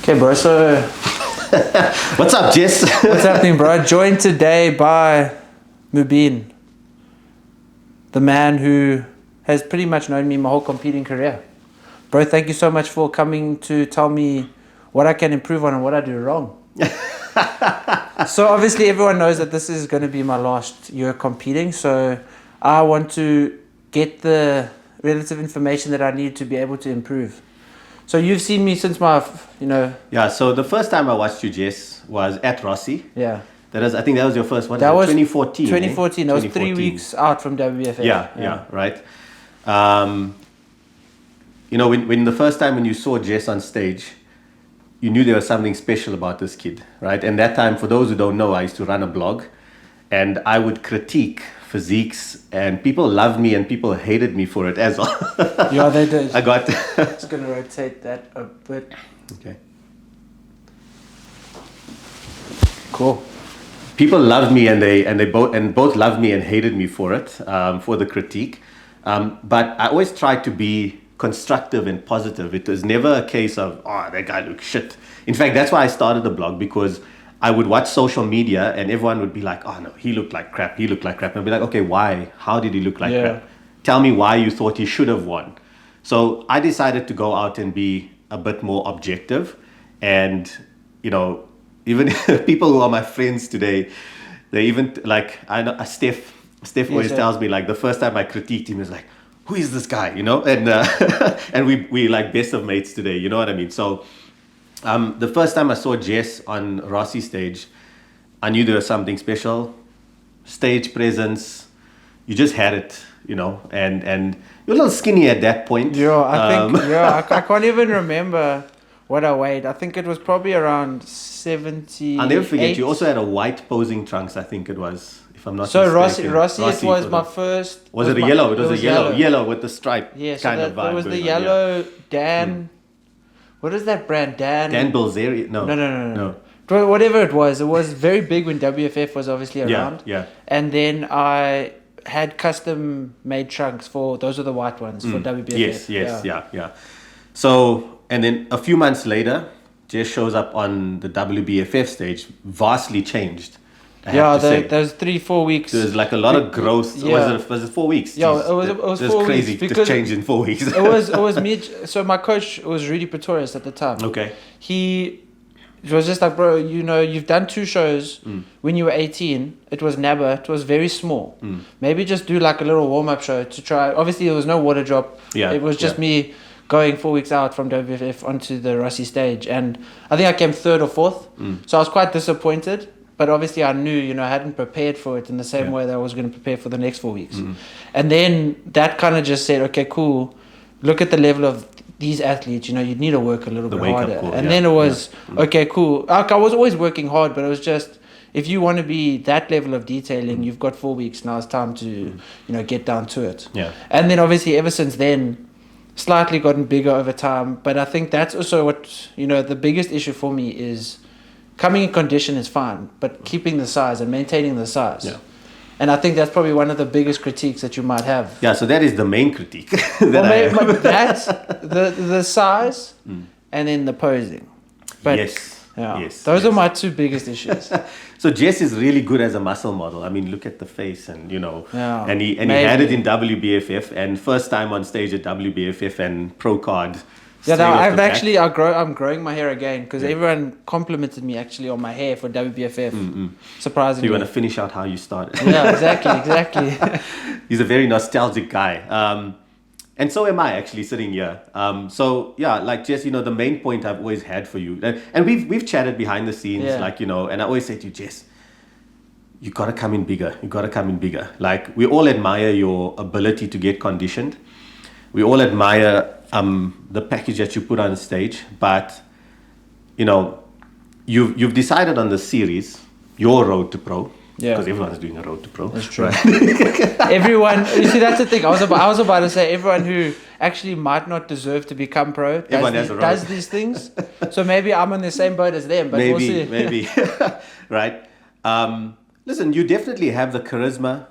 Okay, bro, so... What's up, Jess? What's happening, bro? Joined today by Mubin, the man who has pretty much known me my whole competing career. Bro, thank you so much for coming to tell me what I can improve on and what I do wrong. So obviously everyone knows that this is going to be my last year competing, so I want to get the relative information that I need to be able to improve. So you've seen me since my, Yeah, so the first time I watched you, Jess, was at Rossi. Yeah. I think that was your first one. That was 2014. 2014. That was 3 weeks out from WBFF. Yeah, right. When the first time when you saw Jess on stage, you knew there was something special about this kid, right? And that time, for those who don't know, I used to run a blog, and I would critique physiques, and people loved me and people hated me for it as well. Yeah, they did. I got... Just going to rotate that a bit. Okay. Cool. People loved me and both loved me and hated me for it, for the critique. But I always tried to be constructive and positive. It was never a case of, oh, that guy looks shit. In fact, that's why I started the blog, because I would watch social media and everyone would be like, oh no, he looked like crap. And I'd be like, okay, why? How did he look like crap? Tell me why you thought he should have won. So I decided to go out and be a bit more objective. And, even people who are my friends today, they even I know Steph always tells me, like, the first time I critiqued him, he was like, who is this guy? And and we like best of mates today, you know what I mean? So the first time I saw Jess on Rossi stage, I knew there was something special. Stage presence, you just had it, and you're a little skinny at that point. Yeah, I can't even remember what I weighed. I think it was probably around 70. I'll never forget, you also had a white posing trunks, I think it was, if I'm not mistaken. So Rossi, it was my first... Was it a yellow? It was a yellow with the stripe kind of vibe. It was the yellow Dan... What is that brand? Dan Bilzerian? No. Whatever it was very big when WFF was obviously around. Yeah. And then I had custom made trunks for, those are the white ones for WBFF. Yes, yeah. So, and then a few months later, Jess shows up on the WBFF stage, vastly changed. Those 3-4 weeks. There's like a lot of growth. Yeah. Was it 4 weeks? Yeah, it was 4 crazy weeks. to change in 4 weeks. it was me. So my coach was Rudy Pretorius at the time. Okay. He was just like, bro, you've done 2 shows when you were 18. It was NABA. It was very small. Maybe just do like a little warm-up show to try. Obviously, there was no water drop. Yeah. It was just me going 4 weeks out from WFF onto the Rossi stage. And I think I came 3rd or 4th. So I was quite disappointed. But obviously I knew, I hadn't prepared for it in the same way that I was going to prepare for the next 4 weeks. And then that kind of just said, okay, cool. Look at the level of these athletes, you need to work a little bit harder. And then it was, okay, cool. I was always working hard, but it was just, if you want to be that level of detailing, you've got 4 weeks. Now it's time to, get down to it. Yeah. And then obviously ever since then, slightly gotten bigger over time. But I think that's also what, the biggest issue for me is, coming in condition is fine, but keeping the size and maintaining the size. Yeah. And I think that's probably one of the biggest critiques that you might have. Yeah, so that is the main critique. That's the size and then the posing. But yes. Those are my 2 biggest issues. So Jess is really good as a muscle model. I mean, look at the face and, and he had it in WBFF, and first time on stage at WBFF and Pro Card. I'm growing my hair again because everyone complimented me actually on my hair for WBFF. Surprisingly. So you want to finish out how you started. Yeah, exactly. He's a very nostalgic guy. And so am I actually sitting here. Like Jess, the main point I've always had for you, and we've chatted behind the scenes, and I always say to you, Jess, you got to come in bigger. Like, we all admire your ability to get conditioned. We all admire the package that you put on stage, but you've decided on the series, your road to pro, because everyone's doing a road to pro. That's true. Right? Everyone, you see, that's the thing. I was about to say, everyone who actually might not deserve to become pro does these things. So maybe I'm on the same boat as them, but we'll see. Maybe, right? Listen, you definitely have the charisma.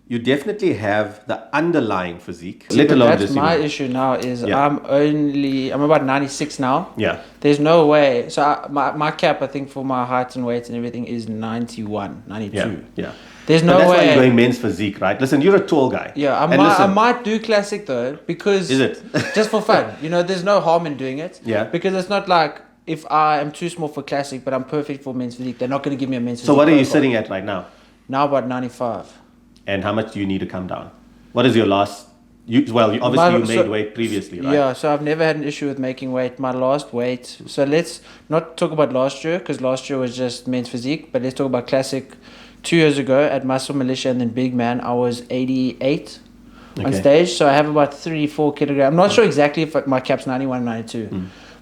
you definitely have the underlying physique. See, let but alone that's just, my issue now is Yeah. I'm about 96 now. Yeah. There's no way. So my cap, I think, for my height and weight and everything is 91, 92. Yeah. Yeah. There's But no that's why way. you're going men's physique, right? Listen, you're a tall guy. Yeah, I And listen, might do classic though because Is it? just for fun. You know, there's no harm in doing it. Yeah. Because it's not like if I am too small for classic, but I'm perfect for men's physique, they're not going to give me a men's physique. So what are you profile. sitting at right now? Now about 95. And how much do you need to come down? What is your last? Obviously you made weight previously, right? Yeah, so I've never had an issue with making weight. My last weight. So let's not talk about last year because last year was just men's physique. But let's talk about classic. 2 years ago at Muscle Militia and then Big Man, I was 88 on Okay. stage. So I have about 3-4 kilograms. I'm not sure exactly if my cap's 91, 92.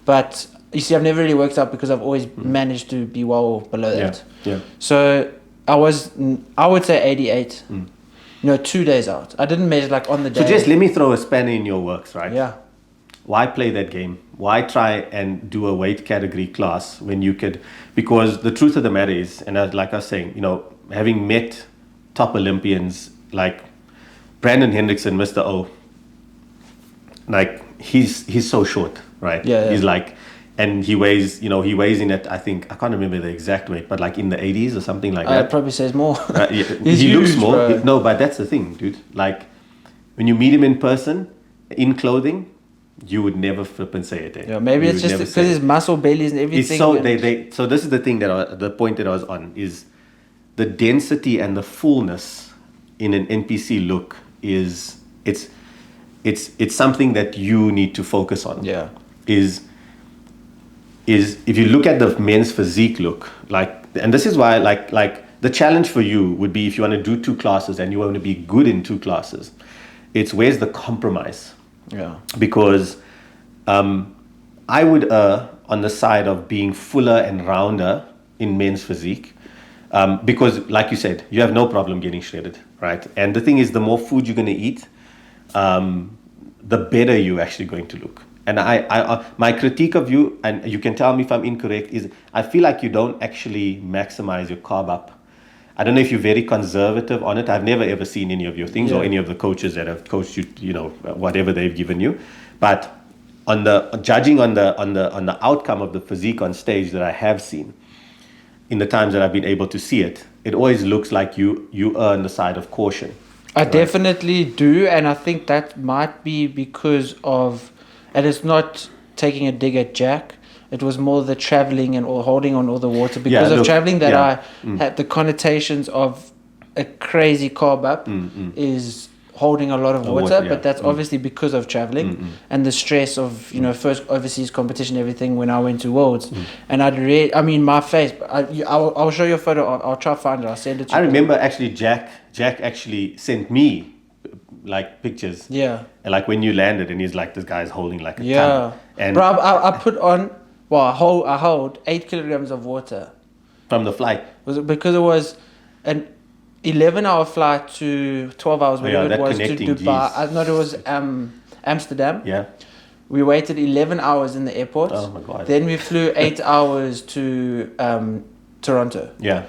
But you see, I've never really worked out because I've always managed to be well below that. Yeah. So I would say 88. 2 days out. I didn't measure like on the day. So just let me throw a spanner in your works, right? Yeah. Why play that game? Why try and do a weight category class when you could? Because the truth of the matter is, and like I was saying, having met top Olympians like Brandon Hendrickson, Mr. O, like he's so short, right? Yeah. He's like, and he weighs in at, I think, I can't remember the exact weight, but like in the 80s or something like that. It probably says more. Yeah, He's he looks huge, small. bro. No, but that's the thing, dude. Like when you meet him in person, in clothing, you would never flip and say it. Yeah, maybe You it's would just never because say his it. muscle bellies and everything. It's so and- so this is the thing the point that I was on is the density and the fullness in an NPC look is it's something that you need to focus on. Yeah. Is if you look at the men's physique look, and this is why like the challenge for you would be if you want to do 2 classes and you want to be good in 2 classes, it's where's the compromise? Yeah. Because I would err on the side of being fuller and rounder in men's physique. Because like you said, you have no problem getting shredded, right? And the thing is, the more food you're going to eat, the better you're actually going to look. And I my critique of you, and you can tell me if I'm incorrect, is I feel like you don't actually maximize your carb up. I don't know if you're very conservative on it. I've never ever seen any of your things or any of the coaches that have coached you, whatever they've given you. But on the judging on the outcome of the physique on stage that I have seen, in the times that I've been able to see it, it always looks like you are on the side of caution. I definitely do, and I think that might be because of, and it's not taking a dig at Jack. It was more the traveling and or holding on all the water because of traveling that I had the connotations of a crazy carb up is holding a lot of water, but that's obviously because of traveling and the stress of first overseas competition, everything when I went to Worlds, and my face. I'll show you a photo. I'll try to find it. I'll send it to you. I remember actually Jack actually sent me like pictures. Yeah. And like when you landed, and he's like, this guy's holding like a Yeah. ton. And Bro, I put on. Well, I hold 8 kilograms of water. from the flight. Was it because it was an 11-hour flight to 12 hours, whatever that it was, to connecting, Dubai. geez. I thought it was Amsterdam. Yeah. We waited 11 hours in the airport. Oh my God. Then we flew 8 hours to Toronto. Yeah.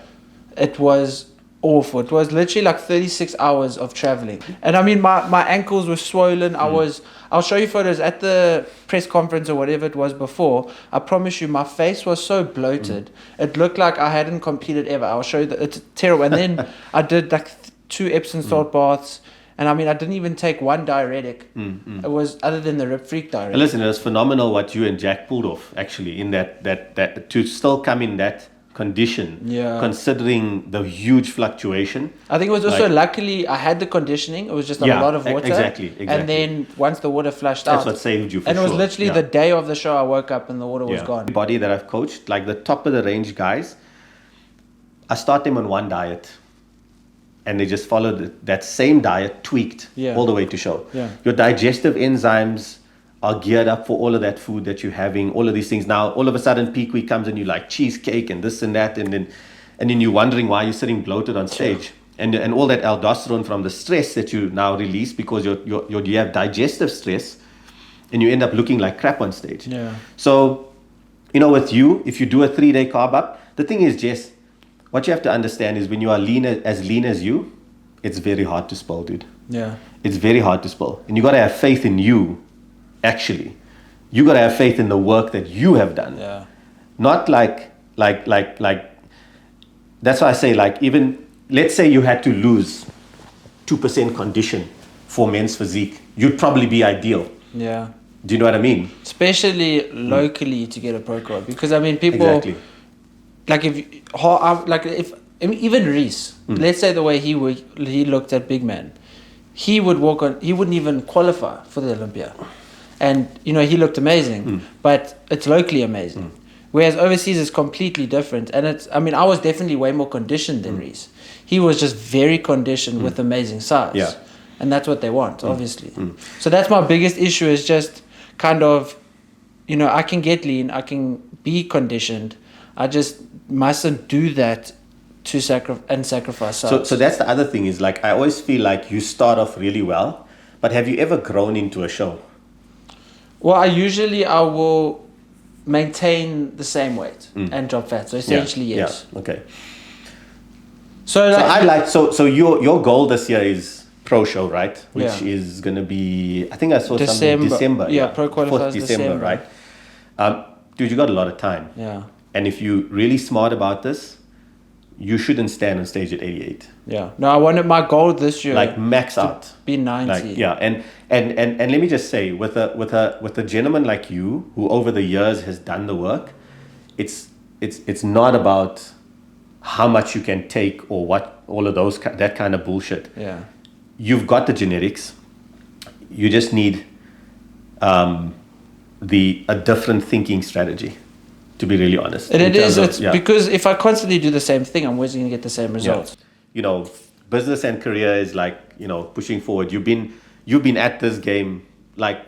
It was awful. It was literally like 36 hours of traveling. And I mean, my ankles were swollen. I'll show you photos at the press conference or whatever it was before. I promise you, my face was so bloated. It looked like I hadn't competed ever. I'll show you that. It's terrible. And then I did like 2 Epsom salt baths. And I mean, I didn't even take one diuretic. It was other than the Rip Freak diuretic. And listen, it was phenomenal what you and Jack pulled off actually in that to still come in that condition, considering the huge fluctuation. I think it was also luckily I had the conditioning. It was just a lot of water. Exactly. And then once the water flushed That's out, what saved you for and it was sure. literally the day of the show I woke up and the water was gone. Body that I've coached, like the top of the range guys, I start them on one diet, and they just follow that same diet tweaked all the way to show. Yeah. Your digestive enzymes are geared up for all of that food that you're having, all of these things. Now, all of a sudden, peak week comes and you like cheesecake and this and that, and then you're wondering why you're sitting bloated on stage. And all that aldosterone from the stress that you now release because you have digestive stress, and you end up looking like crap on stage. Yeah. So, with you, if you do a 3-day carb up, the thing is, Jess, what you have to understand is when you are as lean as you, it's very hard to spell, dude. Yeah. It's very hard to spell. And you got to have faith in you, actually. You got to have faith in the work that you have done. Yeah. Not like, that's why I say, like, even, let's say you had to lose 2% condition for men's physique, you'd probably be ideal. Yeah. Do you know what I mean? Especially locally to get a pro card. Because, I mean, people... Exactly. Even Reese, let's say the way he looked at big man, he wouldn't even qualify for the Olympia. And, you know, he looked amazing, but it's locally amazing. Whereas overseas is completely different. And I was definitely way more conditioned than Reese. He was just very conditioned with amazing size. Yeah. And that's what they want, obviously. So that's my biggest issue, is just kind of, you know, I can get lean, I can be conditioned. I just mustn't do that to sacrifice size. So that's the other thing, is like, I always feel like you start off really well, but have you ever grown into a show? Well, I will maintain the same weight and drop fat. So essentially, yes. Yeah. Okay. So your goal this year is pro show, right? Which Yeah. is going to be, I think I saw December. something December. Yeah, pro qualifiers 4th December, December. right? Dude, you got a lot of time. Yeah. And if you're really smart about this, you shouldn't stand on stage at 88. Yeah. No, I wanted my goal this year. Like max out. Be 90. Like, yeah, and let me just say, with a gentleman like you, who over the years has done the work, it's not about how much you can take or what, all of those, that kind of bullshit. Yeah. You've got the genetics. You just need a different thinking strategy, to be really honest. And because if I constantly do the same thing, I'm always going to get the same results. Yeah. You know, business and career is like, you know, pushing forward. You've been at this game, like,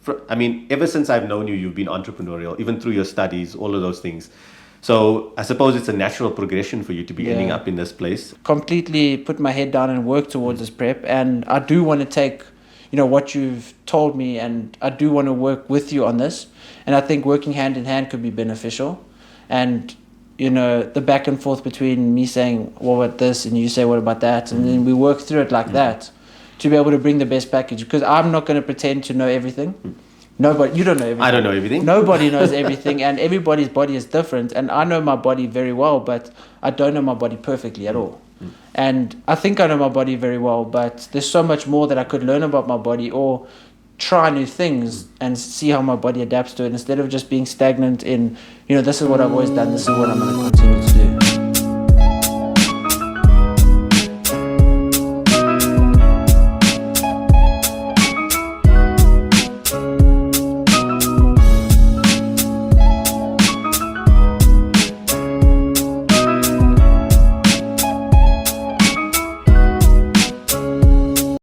ever since I've known you, you've been entrepreneurial, even through your studies, all of those things. So I suppose it's a natural progression for you to be ending up in this place. Completely put my head down and work towards this prep. And I do want to take, you know, what you've told me, and I do want to work with you on this. And I think working hand in hand could be beneficial. And, you know, the back and forth between me saying, what about this? And you say, what about that? And then we work through it like that to be able to bring the best package. Because I'm not going to pretend to know everything. Nobody, you don't know everything. I don't know everything. Nobody knows everything, and everybody's body is different. And I know my body very well, but I don't know my body perfectly at all. And I think I know my body very well, but there's so much more that I could learn about my body, or try new things and see how my body adapts to it, instead of just being stagnant in, you know, this is what I've always done, this is what I'm going to continue to do.